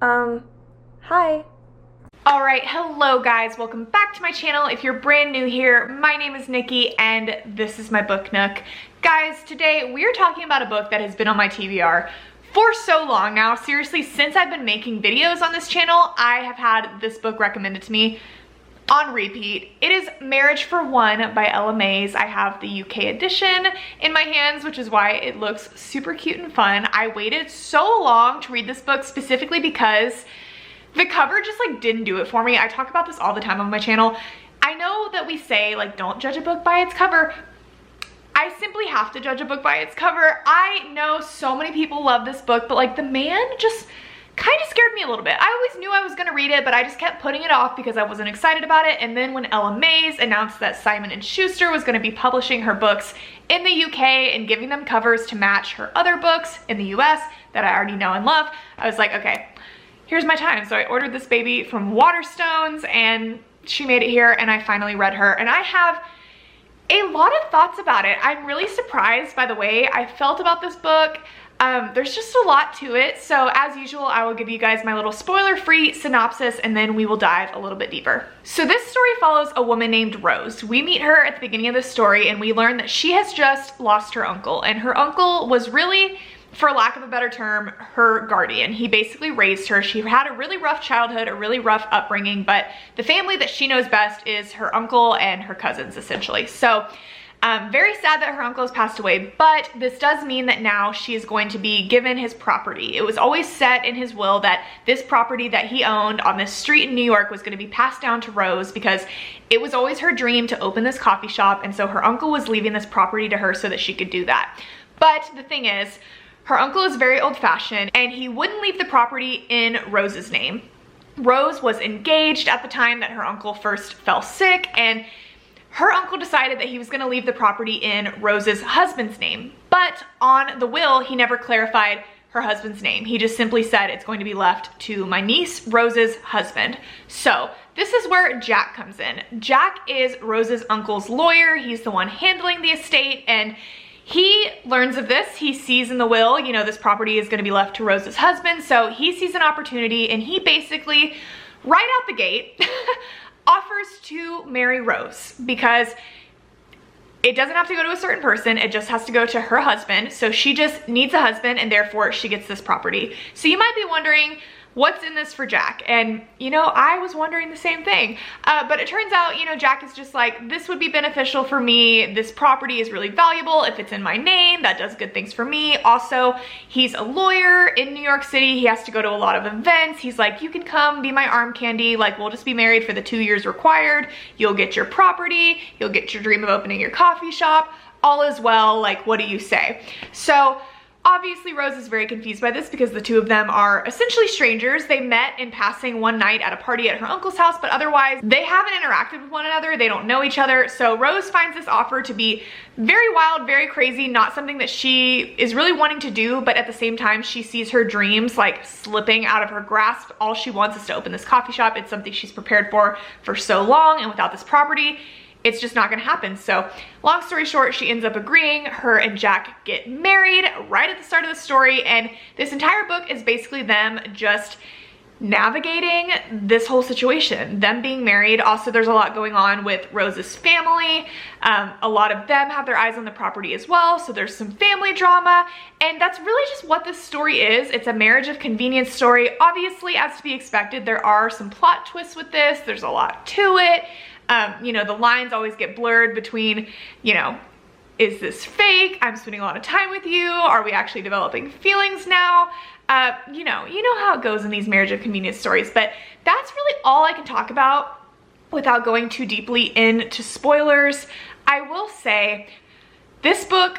Hi. All right, hello guys, welcome back to my channel. If you're brand new here, my name is Nikki and this is my book nook. Guys, today we're talking about a book that has been on my TBR for so long now. Seriously, since I've been making videos on this channel, I have had this book recommended to me on repeat. It is Marriage for One by Maise. I have the UK edition in my hands, which is why it looks super cute and fun. I waited so long to read this book specifically because the cover just like didn't do it for me. I talk about this all the time on my channel. I know that we say like don't judge a book by its cover. I simply have to judge a book by its cover. I know so many people love this book, but like the man just kind of scared me a little bit. I always knew I was gonna read it, but I just kept putting it off because I wasn't excited about it. And then when Maise announced that Simon & Schuster was gonna be publishing her books in the UK and giving them covers to match her other books in the US that I already know and love, I was like, okay, here's my time. So I ordered this baby from Waterstones and she made it here and I finally read her. And I have a lot of thoughts about it. I'm really surprised by the way I felt about this book. There's just a lot to it. So as usual, I will give you guys my little spoiler-free synopsis and then we will dive a little bit deeper. So this story follows a woman named Rose. We meet her at the beginning of the story and we learn that she has just lost her uncle, and her uncle was really, for lack of a better term, her guardian. He basically raised her. She had a really rough childhood, a really rough upbringing, but the family that she knows best is her uncle and her cousins, essentially. So very sad that her uncle has passed away, but this does mean that now she is going to be given his property. It was always set in his will that this property that he owned on this street in New York was going to be passed down to Rose because it was always her dream to open this coffee shop, and so her uncle was leaving this property to her so that she could do that. But the thing is, her uncle is very old-fashioned and he wouldn't leave the property in Rose's name. Rose was engaged at the time that her uncle first fell sick, and her uncle decided that he was going to leave the property in Rose's husband's name. But on the will, he never clarified her husband's name. He just simply said it's going to be left to my niece, Rose's husband. So this is where Jack comes in. Jack is Rose's uncle's lawyer. He's the one handling the estate, and he learns of this. He sees in the will, you know, this property is going to be left to Rose's husband. So he sees an opportunity and he basically, right out the gate, offers to marry Rose because it doesn't have to go to a certain person. It just has to go to her husband. So she just needs a husband and therefore she gets this property. So you might be wondering, what's in this for Jack? And you know, I was wondering the same thing. But it turns out, you know, Jack is just like, this would be beneficial for me. This property is really valuable. If it's in my name, that does good things for me. Also, he's a lawyer in New York City. He has to go to a lot of events. He's like, you can come be my arm candy. Like, we'll just be married for the 2 years required. You'll get your property. You'll get your dream of opening your coffee shop. All is well. Like, what do you say? So obviously, Rose is very confused by this because the two of them are essentially strangers. They met in passing one night at a party at her uncle's house, but otherwise they haven't interacted with one another. They don't know each other. So Rose finds this offer to be very wild, very crazy, not something that she is really wanting to do, but at the same time, she sees her dreams like slipping out of her grasp. All she wants is to open this coffee shop. It's something she's prepared for so long, and without this property, it's just not gonna happen. So long story short, she ends up agreeing. Her and Jack get married right at the start of the story, and this entire book is basically them just navigating this whole situation, them being married. Also, there's a lot going on with Rose's family. A lot of them have their eyes on the property as well, so there's some family drama, and that's really just what this story is. It's a marriage of convenience story. Obviously, as to be expected, there are some plot twists with this. There's a lot to it. You know, the lines always get blurred between, you know, is this fake? I'm spending a lot of time with you. Are we actually developing feelings now? You know how it goes in these marriage of convenience stories, but that's really all I can talk about without going too deeply into spoilers. I will say this book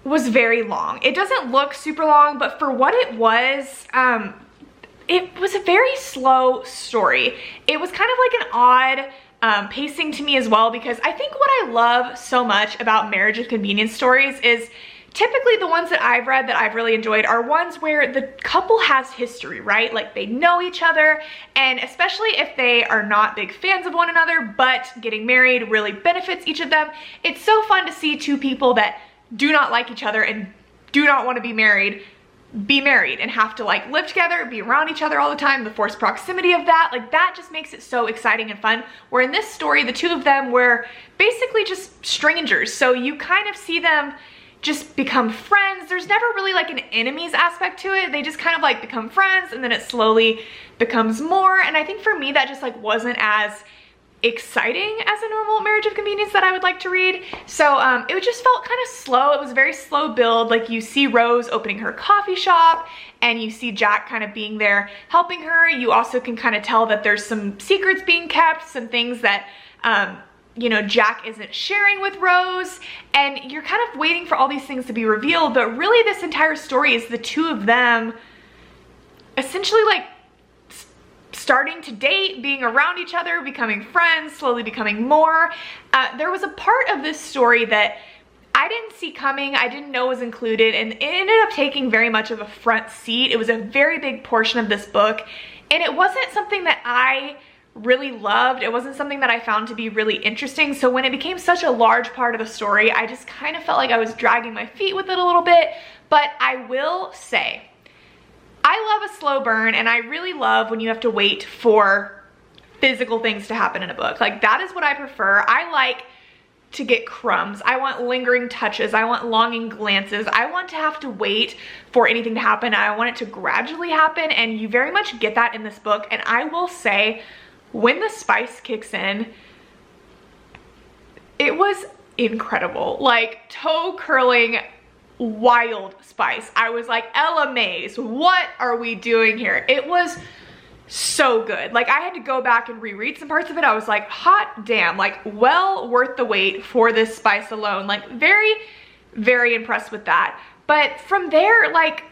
was very long. It doesn't look super long, but for what it was a very slow story. It was kind of like an odd pacing to me as well, because I think what I love so much about marriage of convenience stories is typically the ones that I've read that I've really enjoyed are ones where the couple has history, right? Like they know each other, and especially if they are not big fans of one another, but getting married really benefits each of them. It's so fun to see two people that do not like each other and do not want to be married be married and have to like live together, be around each other all the time, the forced proximity of that, like that just makes it so exciting and fun. Where in this story, the two of them were basically just strangers. So you kind of see them just become friends. There's never really like an enemies aspect to it. They just kind of like become friends, and then it slowly becomes more. And I think for me, that just like wasn't as exciting as a normal marriage of convenience that I would like to read. So it just felt kind of slow. It was a very slow build. Like you see Rose opening her coffee shop, and you see Jack kind of being there helping her. You also can kind of tell that there's some secrets being kept, some things that you know, Jack isn't sharing with Rose, and you're kind of waiting for all these things to be revealed. But really this entire story is the two of them essentially like starting to date, being around each other, becoming friends, slowly becoming more. There was a part of this story that I didn't see coming, I didn't know was included, and it ended up taking very much of a front seat. It was a very big portion of this book, and it wasn't something that I really loved. It wasn't something that I found to be really interesting. So when it became such a large part of the story, I just kind of felt like I was dragging my feet with it a little bit. But I will say, I love a slow burn, and I really love when you have to wait for physical things to happen in a book. Like that is what I prefer. I like to get crumbs. I want lingering touches. I want longing glances. I want to have to wait for anything to happen. I want it to gradually happen, and you very much get that in this book. And I will say, when the spice kicks in, it was incredible. Like toe curling, wild spice. I was like, Ella Maise, what are we doing here? It was so good. Like I had to go back and reread some parts of it. I was like, hot damn, like well worth the wait for this spice alone. Like very, very impressed with that. But from there, like,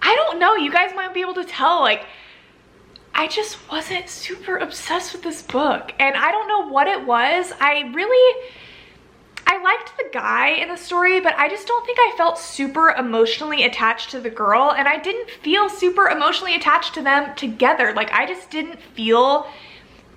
I don't know, you guys might be able to tell, like, I just wasn't super obsessed with this book, and I don't know what it was. I liked the guy in the story, but I just don't think I felt super emotionally attached to the girl, and I didn't feel super emotionally attached to them together. Like I just didn't feel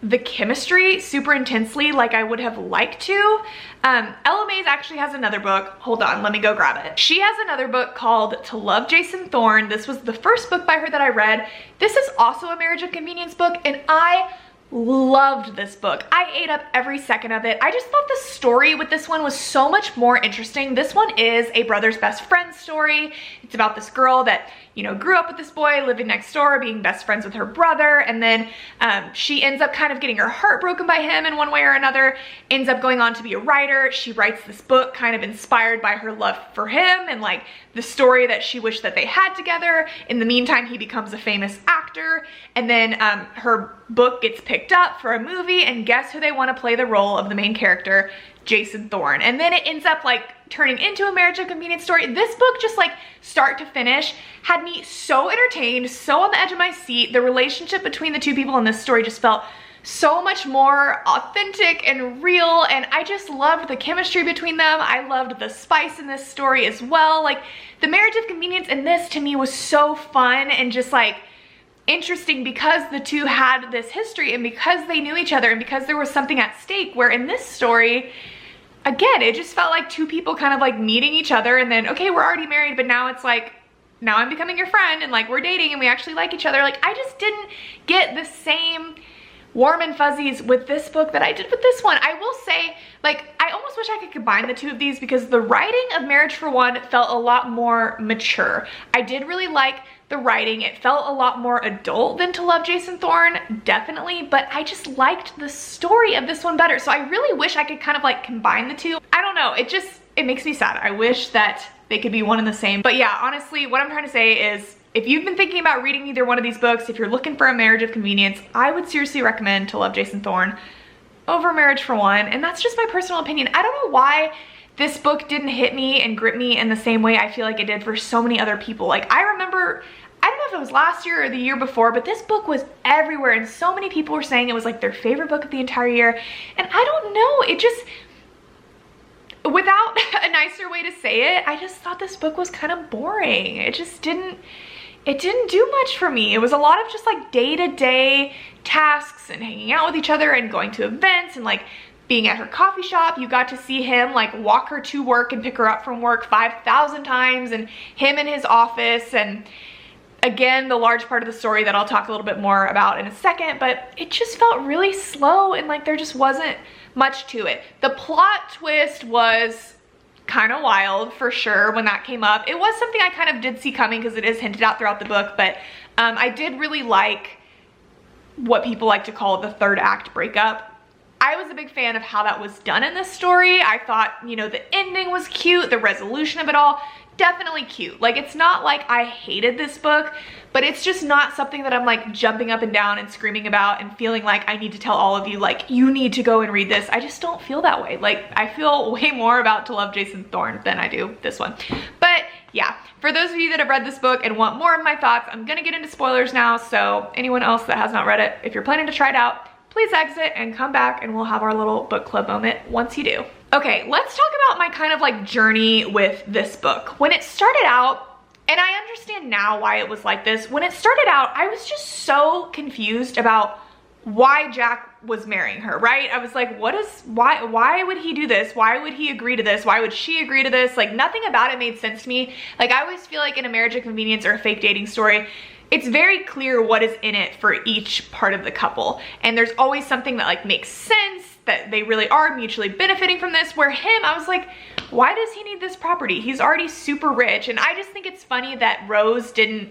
the chemistry super intensely like I would have liked to. Ella Maise actually has another book. Hold on, let me go grab it. She has another book called To Love Jason Thorne. This was the first book by her that I read. This is also a marriage of convenience book, and I loved this book. I ate up every second of it. I just thought the story with this one was so much more interesting. This one is a brother's best friend story. It's about this girl that, you know, grew up with this boy living next door, being best friends with her brother, and then she ends up kind of getting her heart broken by him in one way or another, ends up going on to be a writer. She writes this book kind of inspired by her love for him and like the story that she wished that they had together. In the meantime, he becomes a famous actor, and then her book gets picked up for a movie, and guess who they want to play the role of the main character? Jason Thorne. And then it ends up like turning into a marriage of convenience story. This book, just like start to finish, had me so entertained, so on the edge of my seat. The relationship between the two people in this story just felt so much more authentic and real, and I just loved the chemistry between them. I loved the spice in this story as well. Like the marriage of convenience in this to me was so fun and just like interesting because the two had this history and because they knew each other and because there was something at stake, where in this story, again, it just felt like two people kind of like meeting each other, and then, okay, we're already married, but now it's like, now I'm becoming your friend, and like we're dating and we actually like each other. Like I just didn't get the same warm and fuzzies with this book that I did with this one. I will say, like, I almost wish I could combine the two of these because the writing of Marriage for One felt a lot more mature. I did really like the writing. It felt a lot more adult than To Love Jason Thorne, definitely, but I just liked the story of this one better. So I really wish I could kind of like combine the two. I don't know, it makes me sad. I wish that they could be one and the same. But yeah, honestly, what I'm trying to say is, if you've been thinking about reading either one of these books, if you're looking for a marriage of convenience, I would seriously recommend To Love Jason Thorne over Marriage for One. And that's just my personal opinion. I don't know why this book didn't hit me and grip me in the same way I feel like it did for so many other people. Like I remember, I don't know if it was last year or the year before, but this book was everywhere and so many people were saying it was like their favorite book of the entire year. And I don't know, it just, without a nicer way to say it, I just thought this book was kind of boring. It didn't do much for me. It was a lot of just like day-to-day tasks and hanging out with each other and going to events and like being at her coffee shop. You got to see him like walk her to work and pick her up from work 5,000 times, and him in his office. And again, the large part of the story that I'll talk a little bit more about in a second, but it just felt really slow and like there just wasn't much to it. The plot twist was kind of wild for sure when that came up. It was something I kind of did see coming because it is hinted at throughout the book, but I did really like what people like to call the third act breakup. I was a big fan of how that was done in this story. I thought, you know, the ending was cute, the resolution of it all, definitely cute. Like, it's not like I hated this book, but it's just not something that I'm like jumping up and down and screaming about and feeling like I need to tell all of you, like, you need to go and read this. I just don't feel that way. Like, I feel way more about To Love Jason Thorne than I do this one. But yeah, for those of you that have read this book and want more of my thoughts, I'm gonna get into spoilers now. So anyone else that has not read it, if you're planning to try it out, please exit and come back and we'll have our little book club moment once you do. Okay, let's talk about my kind of like journey with this book. When it started out, and I understand now why it was like this, when it started out, I was just so confused about why Jack was marrying her, right? I was like, why would he do this? Why would he agree to this? Why would she agree to this? Like, nothing about it made sense to me. Like, I always feel like in a marriage of convenience or a fake dating story, it's very clear what is in it for each part of the couple. And there's always something that like makes sense, that they really are mutually benefiting from this. Where him, I was like, why does he need this property? He's already super rich. And I just think it's funny that Rose didn't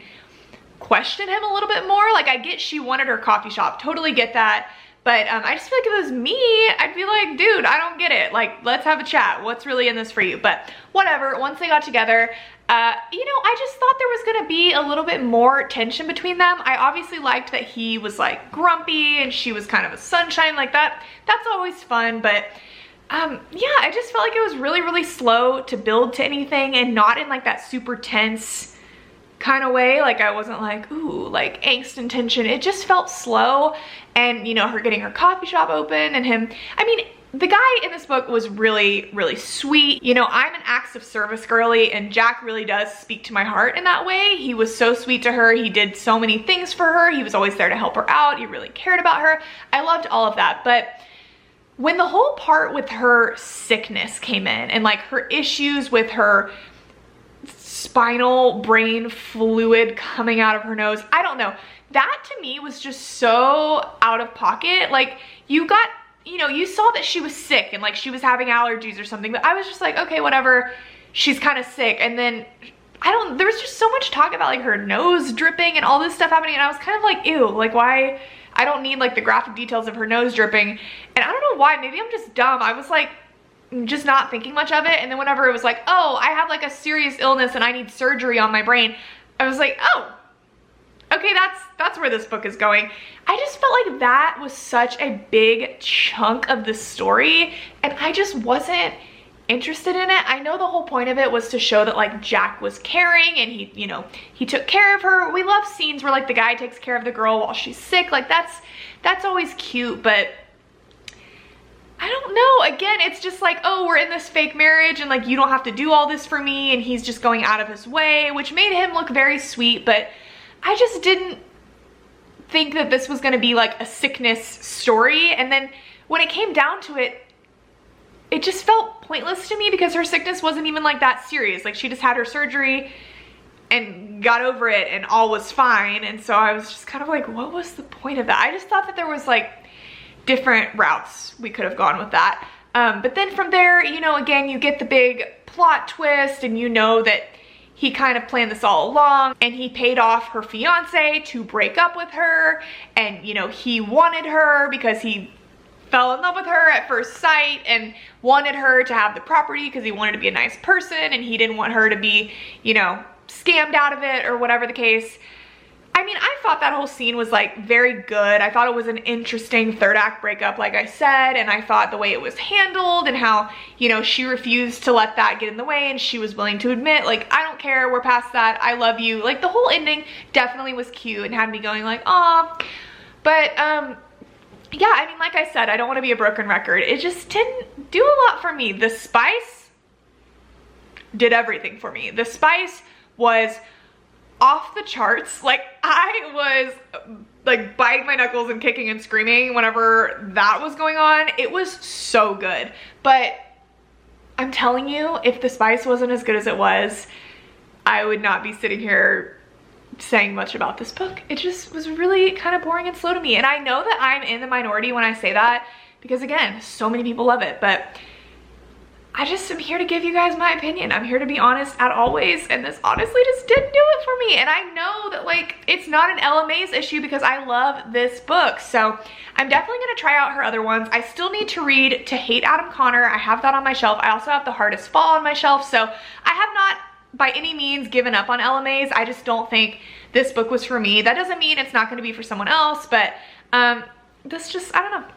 question him a little bit more. Like, I get she wanted her coffee shop, totally get that. But I just feel like if it was me, I'd be like, dude, I don't get it. Like, let's have a chat. What's really in this for you? But whatever, once they got together, you know, I just thought there was gonna be a little bit more tension between them. I obviously liked that he was like grumpy and she was kind of a sunshine like that. That's always fun, but yeah, I just felt like it was really, really slow to build to anything, and not in like that super tense kind of way. Like, I wasn't like, ooh, like angst and tension. It just felt slow. And, you know, her getting her coffee shop open and him, I mean, the guy in this book was really, really sweet. You know, I'm an acts of service girly, and Jack really does speak to my heart in that way. He was so sweet to her. He did so many things for her. He was always there to help her out. He really cared about her. I loved all of that. But when the whole part with her sickness came in, and like her issues with her spinal brain fluid coming out of her nose, I don't know. That to me was just so out of pocket. Like, you got, you know, you saw that she was sick and like she was having allergies or something, but I was just like, okay, whatever, she's kind of sick. And then there was just so much talk about like her nose dripping and all this stuff happening, and I was kind of like, ew, like, why? I don't need like the graphic details of her nose dripping. And I don't know why, maybe I'm just dumb. I was like just not thinking much of it. And then whenever it was like, oh, I have like a serious illness and I need surgery on my brain, I was like, oh, okay, that's where this book is going. I just felt like that was such a big chunk of the story, and I just wasn't interested in it. I know the whole point of it was to show that like Jack was caring and he, you know, he took care of her. We love scenes where like the guy takes care of the girl while she's sick. Like, that's always cute, but I don't know. Again, it's just like, oh, we're in this fake marriage and like you don't have to do all this for me, and he's just going out of his way, which made him look very sweet, but I just didn't think that this was gonna be like a sickness story. And then when it came down to it, it just felt pointless to me because her sickness wasn't even like that serious. Like, she just had her surgery and got over it and all was fine. And so I was just kind of like, what was the point of that? I just thought that there was like different routes we could have gone with that. But then from there, you know, again, you get the big plot twist, and you know that he kind of planned this all along, and he paid off her fiance to break up with her. And, you know, he wanted her because he fell in love with her at first sight and wanted her to have the property because he wanted to be a nice person, and he didn't want her to be, you know, scammed out of it or whatever the case. I mean, I thought that whole scene was like very good. I thought it was an interesting third act breakup, like I said, and I thought the way it was handled and how, you know, she refused to let that get in the way, and she was willing to admit, like, I don't care, we're past that, I love you. Like, the whole ending definitely was cute and had me going like, aw. But yeah, I mean, like I said, I don't want to be a broken record. It just didn't do a lot for me. The spice did everything for me. The spice was off the charts. Like, I was like biting my knuckles and kicking and screaming whenever that was going on. It was so good. But I'm telling you, if the spice wasn't as good as it was, I would not be sitting here saying much about this book. It just was really kind of boring and slow to me. And I know that I'm in the minority when I say that, because again, so many people love it, but I just am here to give you guys my opinion. I'm here to be honest as always, and this honestly just didn't do it for me. And I know that like it's not an Ella Maise issue because I love this book. So I'm definitely gonna try out her other ones. I still need to read To Hate Adam Connor. I have that on my shelf. I also have The Hardest Fall on my shelf. So I have not by any means given up on Ella Maise. I just don't think this book was for me. That doesn't mean it's not gonna be for someone else, but this just, I don't know.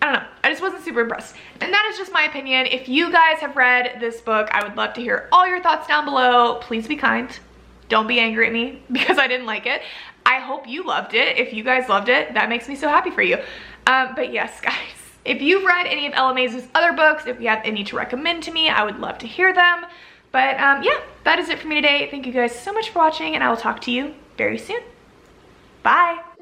I just wasn't super impressed. And that is just my opinion. If you guys have read this book, I would love to hear all your thoughts down below. Please be kind. Don't be angry at me because I didn't like it. I hope you loved it. If you guys loved it, that makes me so happy for you. But yes, guys, if you've read any of Ella Maise's other books, if you have any to recommend to me, I would love to hear them. But yeah, that is it for me today. Thank you guys so much for watching, and I will talk to you very soon. Bye.